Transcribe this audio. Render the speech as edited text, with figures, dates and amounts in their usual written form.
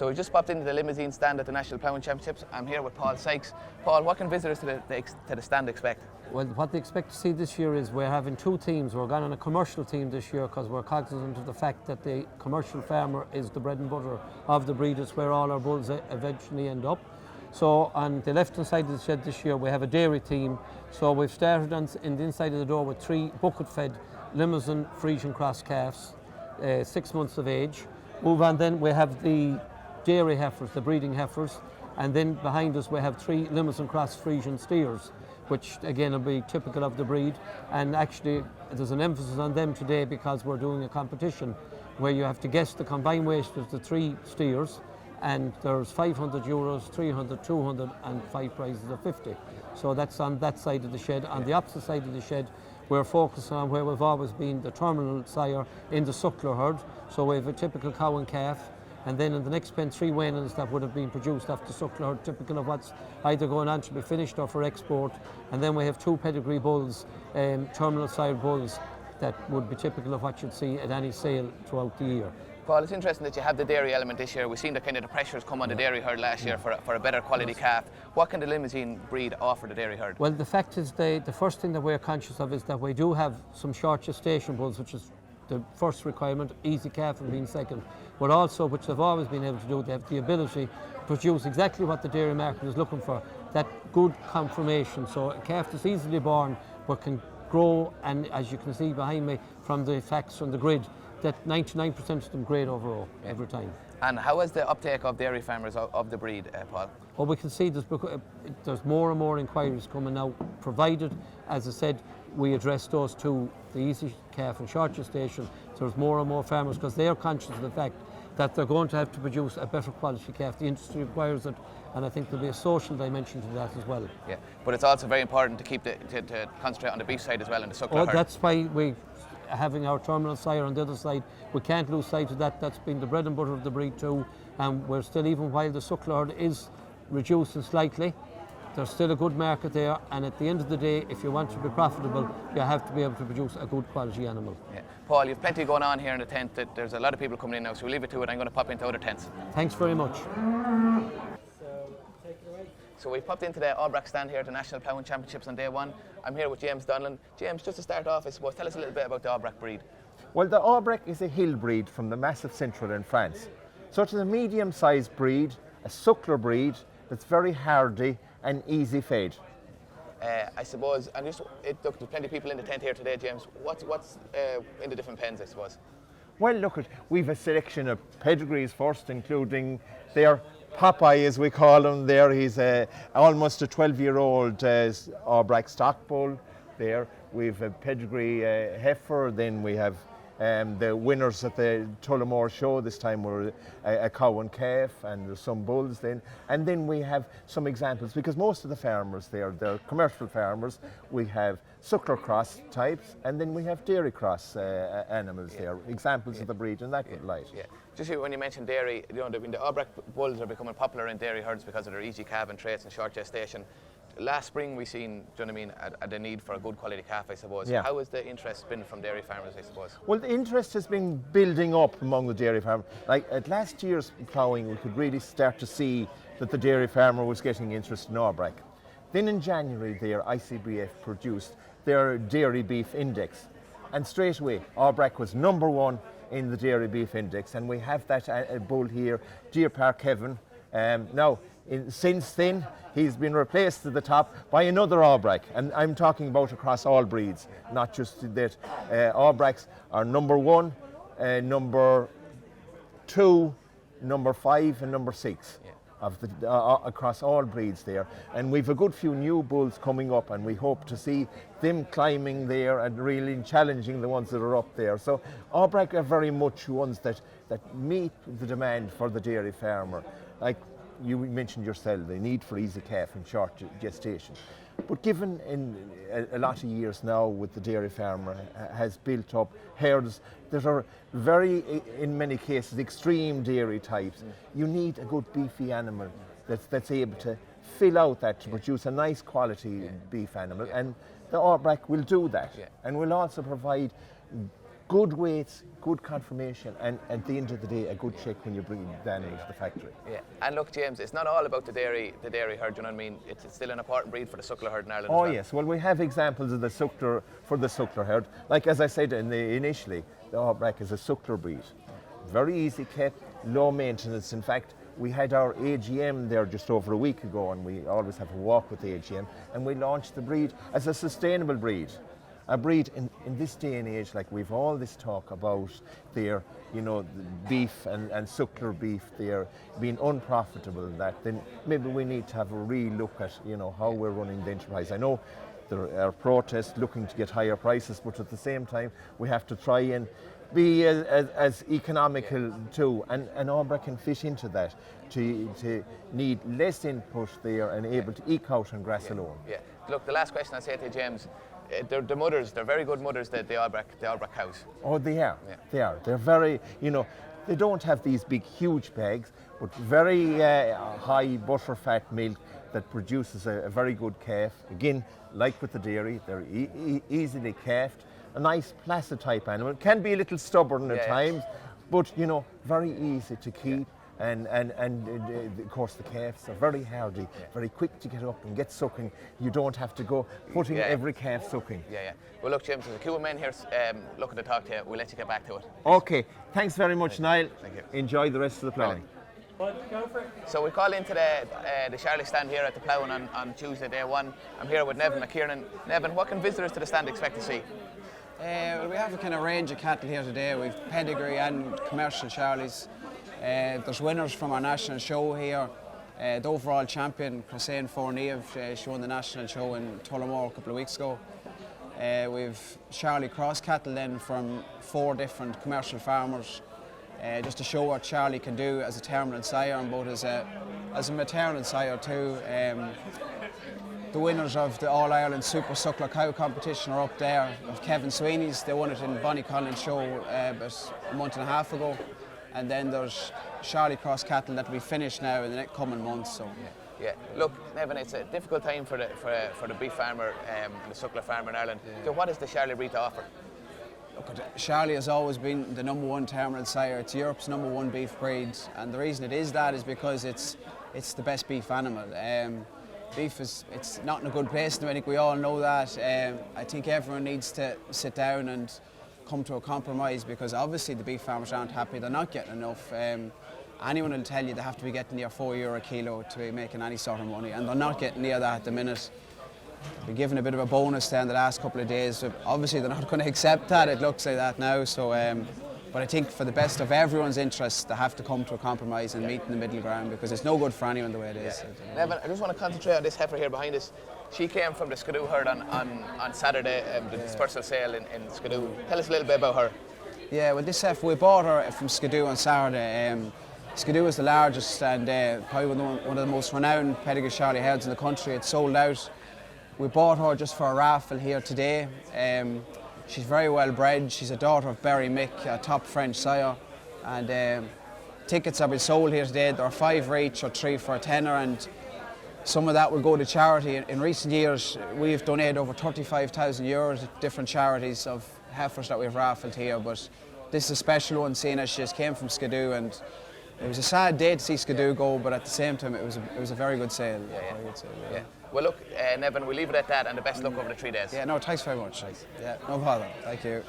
So we just popped into the limousine stand at the National Ploughing Championships. I'm here with Paul Sykes. Paul, what can visitors to the stand expect? Well, what they expect to see this year is we're having two teams. We're going on a commercial team this year because we're cognizant of the fact that the commercial farmer is the bread and butter of the breed. It's where all our bulls eventually end up. So on the left-hand side of the shed this year, we have a dairy team. So we've started in the inside of the door with 3 bucket-fed Limousin Frisian cross calves, 6 months of age. Move on, then we have the dairy heifers, the breeding heifers, and then behind us we have 3 Limousin cross Frisian steers, which again will be typical of the breed. And actually there's an emphasis on them today because we're doing a competition where you have to guess the combined weight of the 3 steers, and there's €500, 300, 200 and 5 prizes of 50. So that's on that side of the shed. On the opposite side of the shed, we're focusing on where we've always been, the terminal sire in the suckler herd. So we have a typical cow and calf, and then in the next pen 3 weanings that would have been produced off the suckler herd, typical of what's either going on to be finished or for export. And then we have 2 pedigree bulls, terminal sire bulls, that would be typical of what you'd see at any sale throughout the year. Paul, it's interesting that you have the dairy element this year. We've seen the kind of the pressures come on the dairy herd last year for a better quality calf. What can the limousine breed offer the dairy herd? Well, the fact is the first thing that we're conscious of is that we do have some short gestation bulls, which is the first requirement, easy calf and being second. But also, which they've always been able to do, they have the ability to produce exactly what the dairy market is looking for, that good conformation. So a calf that's easily born but can grow, and as you can see behind me from the facts from the grid, that 99% of them grade overall every time. And how is the uptake of dairy farmers of the breed, Paul? Well, we can see there's more and more inquiries coming now, provided, as I said, we address those two, the easy calf and short gestation. There's more and more farmers because they are conscious of the fact that they're going to have to produce a better quality calf. The industry requires it, and I think there'll be a social dimension to that as well. Yeah, but it's also very important to keep to concentrate on the beef side as well and the suckler herd. That's why we having our terminal sire on the other side, we can't lose sight of that. That's been the bread and butter of the breed too, and we're still, even while the suckler herd is reducing slightly, there's still a good market there, and at the end of the day, if you want to be profitable, you have to be able to produce a good quality animal. Yeah. Paul, you've plenty going on here in the tent. There's a lot of people coming in now, so we'll leave it to it. I'm going to pop into other tents. Thanks very much. So we've popped into the Albrecht stand here at the National Ploughing Championships on day 1. I'm here with James Donlan. James, just to start off, I suppose, tell us a little bit about the Albrecht breed. Well, the Albrecht is a hill breed from the Massif Central in France. So it's a medium-sized breed, a suckler breed that's very hardy and easy fed. I suppose, and look, there's plenty of people in the tent here today, James. What's in the different pens, I suppose? Well, look, we've a selection of pedigrees first, including their Popeye, as we call him there. He's almost a 12-year-old Albrecht stock bull there. We've a pedigree heifer, then we have the winners at the Tullamore show this time were a cow and calf, and there's some bulls then. And then we have some examples, because most of the farmers there, they're commercial farmers. We have suckler cross types, and then we have dairy cross animals there, examples of the breed in that light. Yeah. Just when you mentioned dairy, the Albrecht bulls are becoming popular in dairy herds because of their easy calving traits and short gestation. Last spring we seen, the need for a good quality calf, I suppose. Yeah. How has the interest been from dairy farmers, I suppose? Well, the interest has been building up among the dairy farmers. Like at last year's ploughing, we could really start to see that the dairy farmer was getting interest in Albrecht. Then in January there, ICBF produced their dairy beef index. And straight away, Albrecht was #1 in the dairy beef index. And we have that bull here, Deer Park Kevin. Since then, he's been replaced at the top by another Albrecht, and I'm talking about across all breeds, not just that. Albrechts are #1, #2, #5 and #6 of the, across all breeds there. And we've a good few new bulls coming up, and we hope to see them climbing there and really challenging the ones that are up there. So Albrecht are very much ones that meet the demand for the dairy farmer. Like you mentioned yourself, the need for easy calf and short gestation. But given in a lot of years now with the dairy farmer has built up herds that are very, in many cases, extreme dairy types, you need a good beefy animal that's able to fill out that to produce a nice quality beef animal. And the Albrecht will do that, and will also provide good weights, good conformation, and at the end of the day, a good check when you bring the animal to the factory. Yeah, and look, James, it's not all about the dairy herd. You know what I mean? It's still an important breed for the suckler herd in Ireland. Oh as well. yes, well we have examples of the suckler herd. Like as I said initially, the Aubrac is a suckler breed. Very easy kept, low maintenance. In fact, we had our AGM there just over a week ago, and we always have a walk with the AGM, and we launched the breed as a sustainable breed. A breed in this day and age, like we've all this talk about their, the beef and suckler beef, they're being unprofitable, then maybe we need to have a real look at, how we're running the enterprise. I know there are protests looking to get higher prices, but at the same time, we have to try and be as economical too, and Aubrac can fit into that to need less input there and able to eke out on grass alone. Yeah. Look, the last question I'll say to you, James, the mothers, they're very good mothers, the Aubrac cows. Oh, they are. Yeah. They are. They're very, they don't have these big, huge bags, but very high butterfat milk that produces a very good calf. Again, like with the dairy, they're easily calved. A nice placid type animal. Can be a little stubborn at times, but very easy to keep. And of course the calves are very hardy, very quick to get up and get sucking. You don't have to go putting every calf sucking. Yeah. Well, look, James, there's a queue of men here looking to talk to you. We'll let you get back to it. Okay. Thanks very much, Niall. Thank you. Enjoy the rest of the ploughing. So we call into the Charlie stand here at the ploughing on Tuesday, day one. I'm here with Nevin McKiernan. Nevin, what can visitors to the stand expect to see? Well, we have a kind of range of cattle here today. We've pedigree and commercial Charlies. There's winners from our national show here. The overall champion, Christine Fournier, she won the national show in Tullamore a couple of weeks ago. We've Charlie Cross cattle then from 4 different commercial farmers, just to show what Charlie can do as a terminal sire and both as a maternal sire too. The winners of the All-Ireland Super Suckler Cow competition are up there. Of Kevin Sweeney's, they won it in Bonnycollin show about a month and a half ago. And then there's Charlie Cross cattle that will be finished now in the next coming months. So. Yeah. Look, Nevin, it's a difficult time for the beef farmer and the suckler farmer in Ireland. So what does the Charlie breed to offer? Look, Charlie has always been the #1 terminal sire. It's Europe's #1 beef breed, and the reason it is that is because it's the best beef animal. Beef it's not in a good place now. I think we all know that. I think everyone needs to sit down and come to a compromise, because obviously the beef farmers aren't happy. They're not getting enough. Anyone will tell you they have to be getting near €4 a kilo to be making any sort of money, and they're not getting near that at the minute. They're given a bit of a bonus there in the last couple of days. Obviously they're not going to accept that. It looks like that now. So, but I think for the best of everyone's interests, they have to come to a compromise and meet in the middle ground, because it's no good for anyone the way it is. Nevin, I just want to concentrate on this heifer here behind us. She came from the Skidoo herd on Saturday, the dispersal sale in Skidoo. Tell us a little bit about her. Yeah, well, this heifer, we bought her from Skidoo on Saturday. Skidoo is the largest and probably one of the most renowned pedigree Charlie herds in the country. It's sold out. We bought her just for a raffle here today. She's very well bred. She's a daughter of Barry Mick, a top French sire. And tickets have been sold here today. There are 5 for each or 3 for a tenner, and some of that will go to charity. In recent years, we've donated over €35,000 to different charities of heifers that we've raffled here. But this is a special one, seeing as she just came from Skidoo, and it was a sad day to see Skidoo go, but at the same time, it was a very good sale. Yeah. Well, look, Nevin, we'll leave it at that, and the best luck over the 3 days. Yeah, no, thanks very much. Yeah, no bother. Thank you.